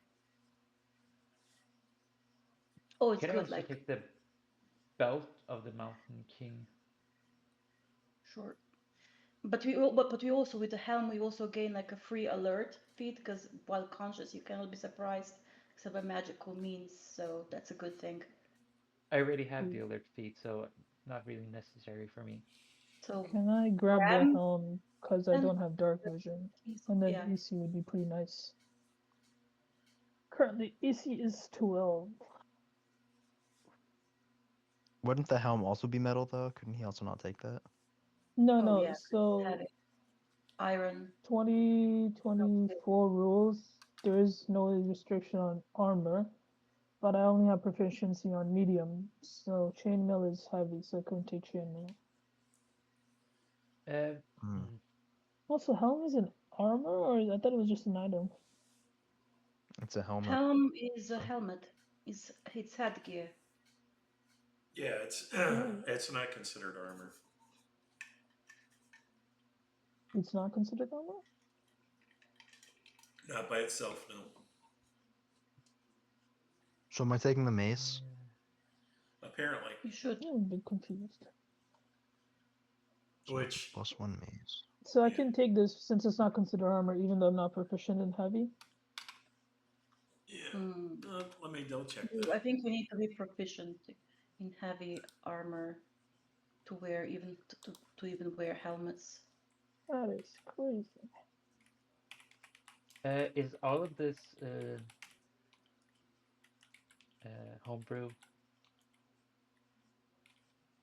Oh, it's Could I good. also Like take the belt of the Mountain King? sure. But we also with the helm we also gain like a free alert feat because while conscious you cannot be surprised except by magical means, so that's a good thing. I already have the Hmm. alert feat, so not really necessary for me. So Can I grab the Bram helm because I and don't have dark vision? And then yeah. AC would be pretty nice. Currently, AC is 12. Wouldn't the helm also be metal though? Couldn't he also not take that? No, Oh no. yeah, So have it. Iron. 2024 rules, there is no restriction on armor, but I only have proficiency on medium, so chainmail is heavy, so I couldn't take chainmail. Hmm. Also, helm is an armor, or I thought it was just an item. It's a helmet. Helm is a helmet. It's headgear. Yeah, it's Oh. it's not considered armor. It's not considered armor? Not by itself, no. So am I taking the mace? Apparently, You should. I'm a bit confused. So it's which +1 mace. So I Yeah. can take this since it's not considered armor, even though I'm not proficient in heavy. yeah. Mm. Let me double check I that. think we need to be proficient in heavy armor to wear even to even wear helmets. That is crazy. Is all of this homebrew?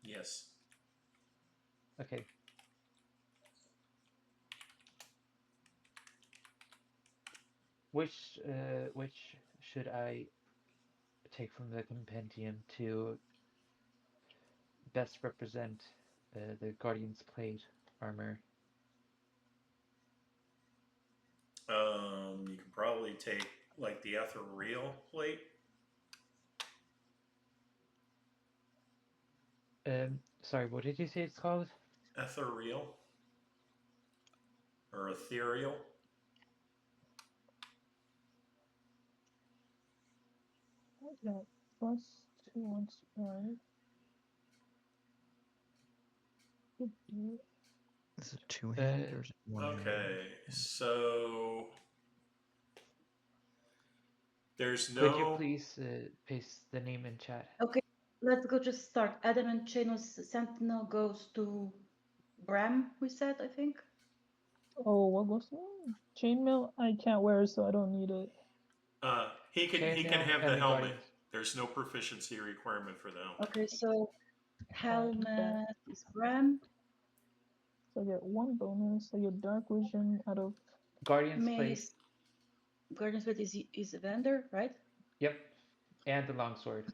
Yes. Okay. Which should I take from the compendium to best represent the Guardian's plate armor? You can probably take like the ethereal plate. Sorry, what did you say it's called? Ethereal or ethereal. What's that? +2 on spell. Is it two-handed or is it one-handed? Okay, so there's Could you no. please paste the name in chat? Okay, let's go just start. Adamant Chainless Sentinel goes to Bram, we said, I think. Oh, what goes on? Chainmail I can't wear, so I don't need it. He can Chainmail have and the the helmet. Guardians. There's no proficiency requirement for the helmet. Okay, so Alright, bet. helmet is Bram. So I get 1 bonus. I get dark vision out of. Guardian's plate. Mace. Guardian's Blade is Evander, right? Yep. And the longsword.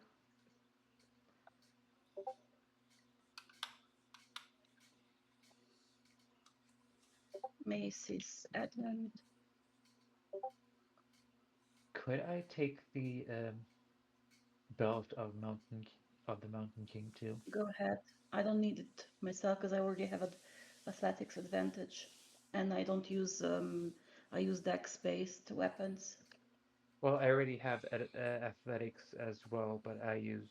Mace is Advent. Could I take the belt of the Mountain King too? Go ahead. I don't need it myself because I already have an athletics advantage, and I don't use I use dex-based weapons. Well, I already have athletics as well, but I use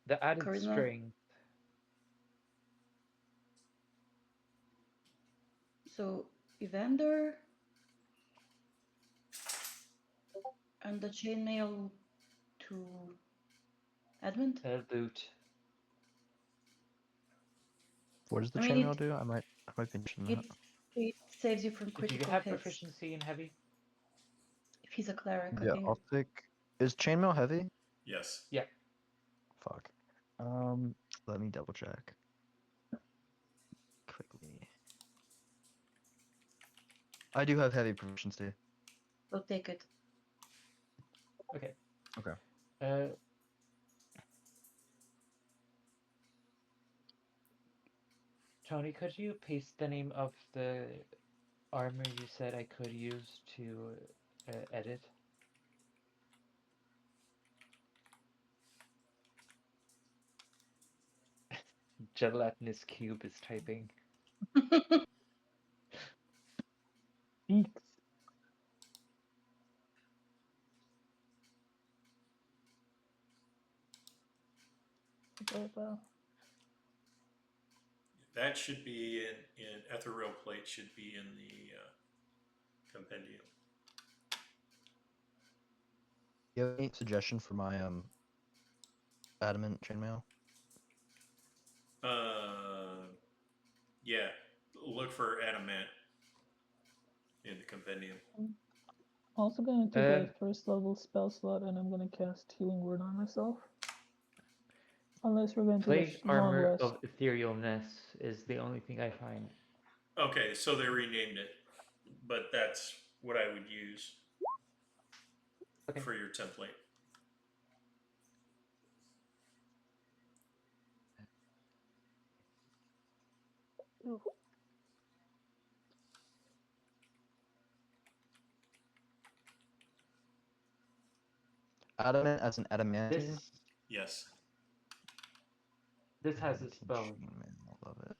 The added Charisma. strength. So Evander and the chainmail to Edmund. Loot. What does the I mean, chainmail do? I might be interested in that. It saves you from Do you critical have hits. proficiency in heavy? If he's a cleric, I Yeah, think. I'll take. Is chainmail heavy? Yes. Yeah. Fuck. Let me double check quickly. I do have heavy proficiency. So take it. Okay. Okay. Tony, could you paste the name of the armor you said I could use to edit? Gelatinous Cube is typing. Beaks. Okay, well, That should be in ethereal plate, should be in the compendium. You have any suggestion for my adamant chainmail? Yeah, look for adamant in the compendium. I'm also gonna take a first level spell slot, and I'm gonna cast Healing Word on myself. Unless we're going to do Plate a long armor rest. of etherealness is the only thing I find. Okay, so they renamed it, but that's what I would use for your template. Ooh. Adamant as an adamantine? Yes. This has a spell. Chainmail, love it.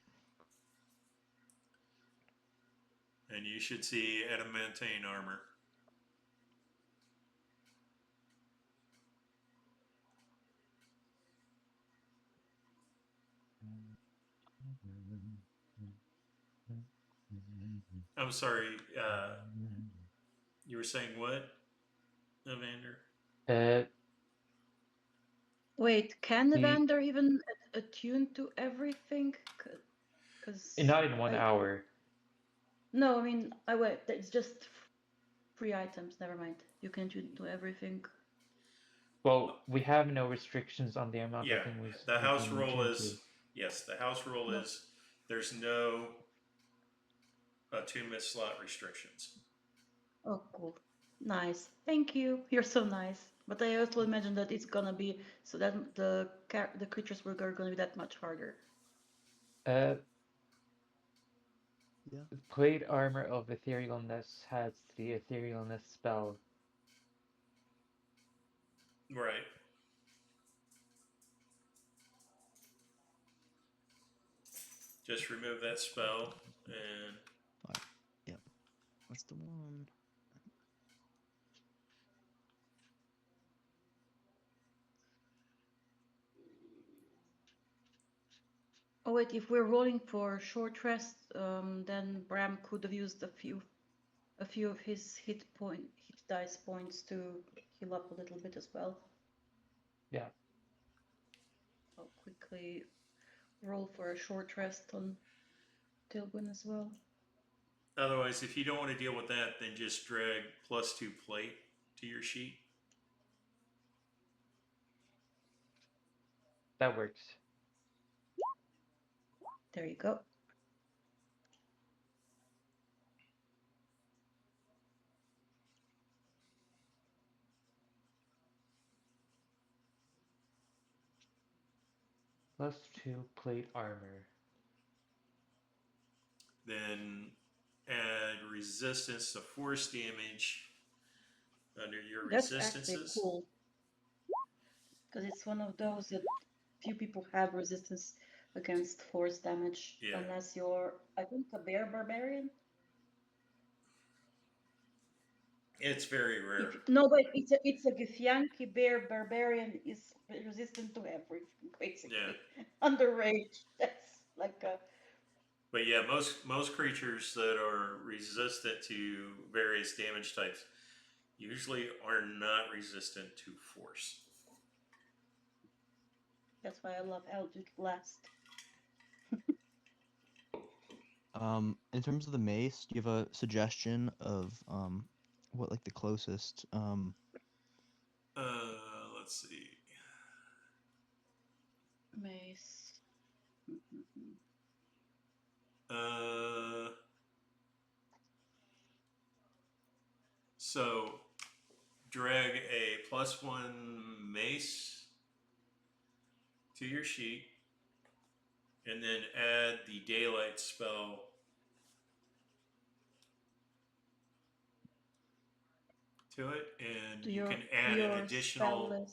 And you should see adamantine armor. I'm sorry, you were saying what, Evander? Wait, can Evander even attune to everything? Cause not in 1 hour. No, I mean, it's just free items. Never mind. You can attune to everything. Well, we have no restrictions on the amount of things the house can rule attune is to. yes. The house rule is there's no attunement slot restrictions. Oh, cool. Nice. Thank you. You're so nice. But I also imagine that it's gonna be so that the creatures are gonna be that much harder. Plate armor of etherealness has the etherealness spell. Right. Just remove that spell and. Yep. That's the one. Oh wait, if we're rolling for short rest, then Bram could have used a few of his hit dice points to heal up a little bit as well. Yeah. I'll quickly roll for a short rest on Tilwyn as well. Otherwise, if you don't want to deal with that, then just drag +2 plate to your sheet. That works. There you go. +2 plate armor. Then add resistance to force damage under your resistances. That's actually cool. Because it's one of those that few people have resistance against force damage. Yeah. Unless you're, I think, a bear barbarian. It's very rare. No, but it's a Githyanki bear barbarian is resistant to everything, basically. Under rage. That's like a. But yeah, most creatures that are resistant to various damage types usually are not resistant to force. That's why I love Eldritch Blast. In terms of the mace, do you have a suggestion of what like the closest Let's see. Mace. So drag a +1 mace to your sheet, and then add the daylight spell to it, and you can add an additional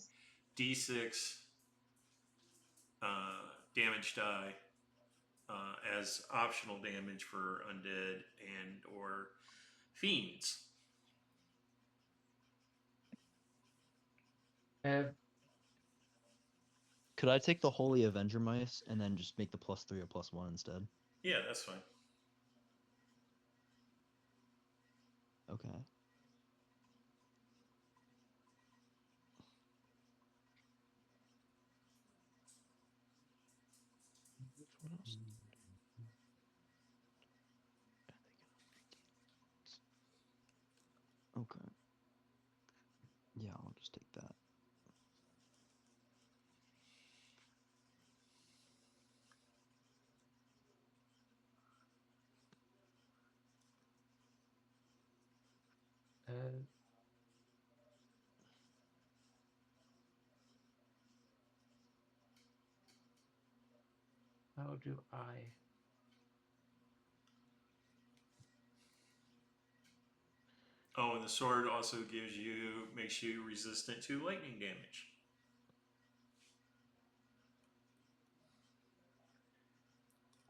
d6 damage die as optional damage for undead and or fiends. Could I take the Holy Avenger Mice and then just make the +3 a +1 instead? Yeah, that's fine. Okay. What else? Okay. Yeah, I'll just take that. How do I? Oh, and the sword also makes you resistant to lightning damage.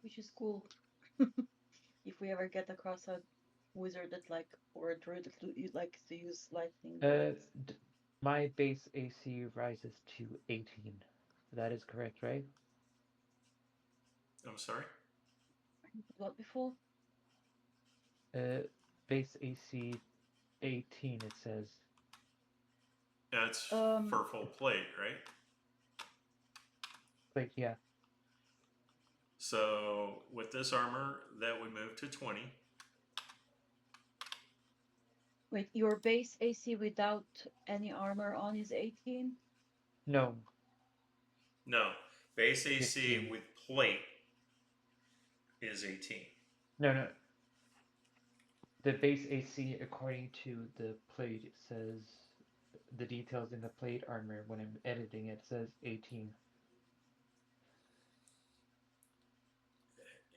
Which is cool. If we ever get across a wizard that or a druid that likes to use lightning bolts. My base AC rises to 18. That is correct, right? I'm sorry? What before? Base AC 18, it says. That's for full plate, right? Wait, yeah. So with this armor, that would move to 20. Wait, your base AC without any armor on is 18? No. No, base AC 15. with plate is 18. No. The base AC, according to the plate, says the details in the plate armor. When I'm editing it, says 18.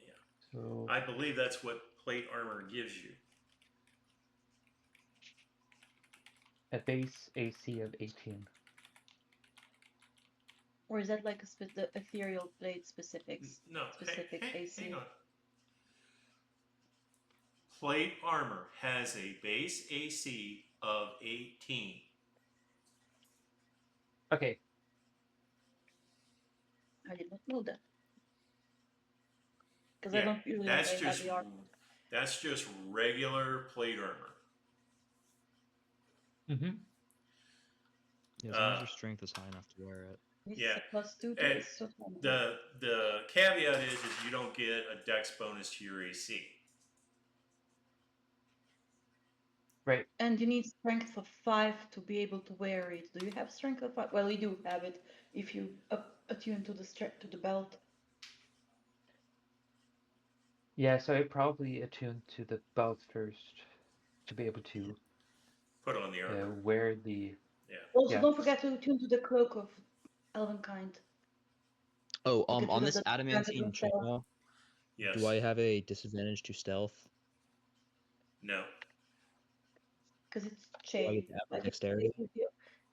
Yeah. So I believe that's what plate armor gives you. a base AC of 18. Or is that like the ethereal plate specifics? No, Specific AC. hang on. Plate armor has a base AC of 18. Okay. I did not know that. Because I don't usually have a heavy armor. That's just regular plate armor. Mm-hmm. Yeah, as long as your strength is high enough to wear it. It's Yeah. a +2 to And this, so the caveat is you don't get a dex bonus to your AC. Right. And you need strength of 5 to be able to wear it. Do you have strength of 5? Well, you do have it if you attune to the belt. Yeah, so I probably attuned to the belt first to be able to Put on the armor. wear the. Yeah. Also, Yeah. don't forget to attune to the cloak of Elvenkind. Oh, Get rid on of this the adamantine random spell. chainmail, Yes. do I have a disadvantage to stealth? No. Because it's Do I chain. get to add my Like dexterity?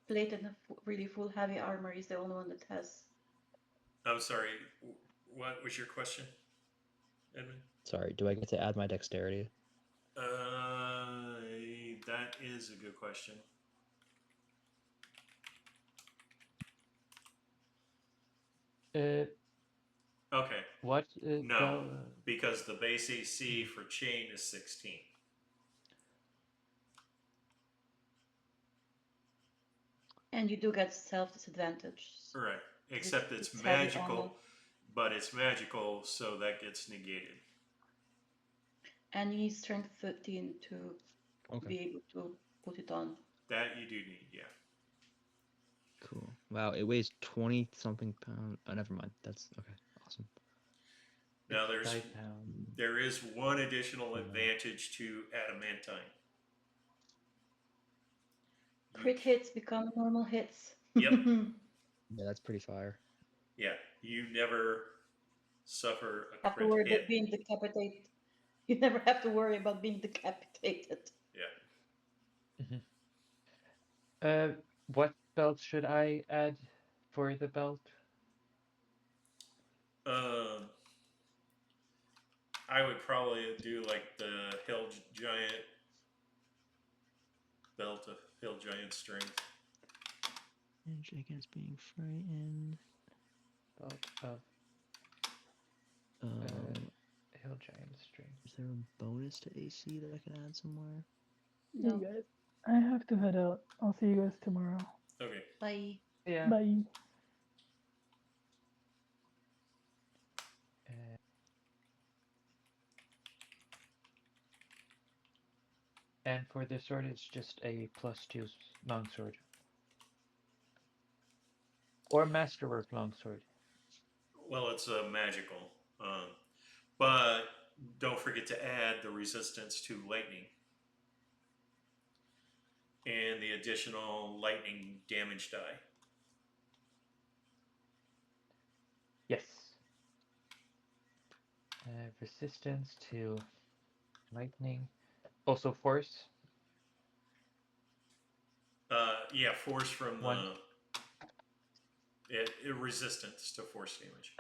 plate and a really full heavy armor is the only one that has. I'm sorry. What was your question, Edmund? Sorry, do I get to add my dexterity? That is a good question. Okay. What? No, because the base AC for chain is 16. And you do get self disadvantage. Right. Except it's it's heavy magical, armor. but it's magical, so that gets negated. And you need strength 13 to Okay. be able to put it on. That you do need, yeah. Cool. Wow, it weighs 20 something pounds. Oh, never mind. That's okay. Awesome. Now It's 5 pounds. there is one additional advantage to adamantine. Crit hits become normal hits. Yep. Yeah, that's pretty fire. Yeah, you never suffer a Have to crit worry hit. about being decapitated. You never have to worry about being decapitated. Yeah. What belt should I add for the belt? I would probably do like the Hill Giant belt of Hill Giant strength. Manage against being frightened. Belt of Hill Giant Strength. Is there a bonus to AC that I can add somewhere? No. Hey guys, I have to head out. I'll see you guys tomorrow. Okay. Bye. Yeah. Bye. And for the sword, it's just a +2 longsword. Or masterwork longsword. Well, it's magical. But don't forget to add the resistance to lightning. And the additional lightning damage die. Yes. Resistance to lightning. Also force. Yeah, force from One. it resistance to force damage.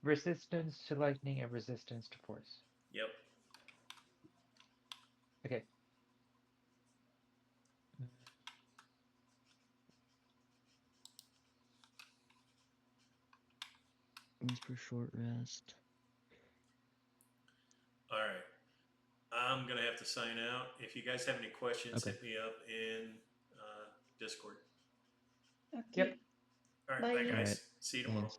Resistance to lightning and resistance to force. Yep. Okay. Needs for short rest. All right. I'm gonna have to sign out. If you guys have any questions, Okay. hit me up in Discord. Okay. Yep. All right, Bye. bye guys. All right. See you tomorrow. Thanks.